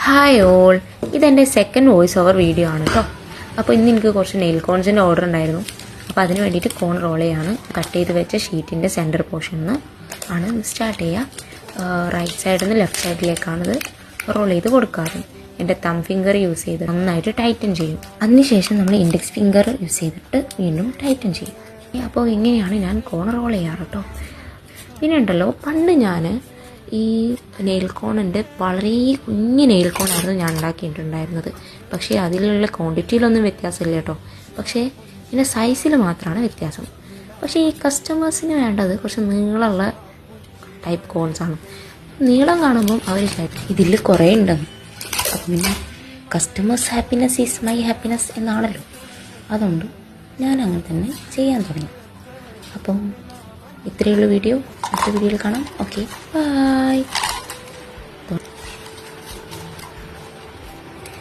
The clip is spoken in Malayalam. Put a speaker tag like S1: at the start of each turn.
S1: ഹായ് ഓൾ, ഇതെൻ്റെ സെക്കൻഡ് വോയിസ് ഓവർ വീഡിയോ ആണ് കേട്ടോ. അപ്പോൾ ഇന്ന് എനിക്ക് കുറച്ച് നെയിൽ കോൺസിൻ്റെ ഓർഡർ ഉണ്ടായിരുന്നു. അപ്പോൾ അതിന് വേണ്ടിയിട്ട് കോൺ റോൾ ചെയ്യാണ്. കട്ട് ചെയ്ത് വെച്ച ഷീറ്റിൻ്റെ സെൻറ്റർ പോർഷനിൽ നിന്ന് ആണ് സ്റ്റാർട്ട് ചെയ്യുക. റൈറ്റ് സൈഡിൽ നിന്ന് ലെഫ്റ്റ് സൈഡിലേക്കാണിത് റോൾ ചെയ്ത് കൊടുക്കാറ്. എൻ്റെ തം ഫിംഗർ യൂസ് ചെയ്ത് നന്നായിട്ട് ടൈറ്റൻ ചെയ്യും. അതിനുശേഷം നമ്മൾ ഇൻഡെക്സ് ഫിംഗർ യൂസ് ചെയ്തിട്ട് വീണ്ടും ടൈറ്റൻ ചെയ്യും. അപ്പോൾ ഇങ്ങനെയാണ് ഞാൻ കോൺ റോൾ ചെയ്യാറ് കേട്ടോ. പിന്നെ ഉണ്ടല്ലോ, പണ്ട് ഞാൻ ഈ നെയിൽ കോണിൻ്റെ വളരെ കുഞ്ഞ് നെയിൽ കോണായിരുന്നു ഞാൻ ഉണ്ടാക്കിയിട്ടുണ്ടായിരുന്നത്. പക്ഷേ അതിലുള്ള ക്വാണ്ടിറ്റിയിലൊന്നും വ്യത്യാസമില്ല കേട്ടോ. പക്ഷേ ഇതിൻ്റെ സൈസിൽ മാത്രമാണ് വ്യത്യാസം. പക്ഷേ ഈ കസ്റ്റമേഴ്സിന് വേണ്ടത് കുറച്ച് നീളമുള്ള ടൈപ്പ് കോൺസാണ്. നീളം കാണുമ്പം അവർ വിചാരിക്കും ഇതിൽ കുറേ ഉണ്ടെന്ന്. അപ്പം പിന്നെ customers happiness is my happiness എന്നാണല്ലോ. അതുകൊണ്ട് ഞാൻ അങ്ങനെ തന്നെ ചെയ്യാൻ തുടങ്ങി. അപ്പം ഇത്രയുള്ള വീഡിയോ അടുത്ത വീഡിയോയിൽ കാണാം. Okay, by.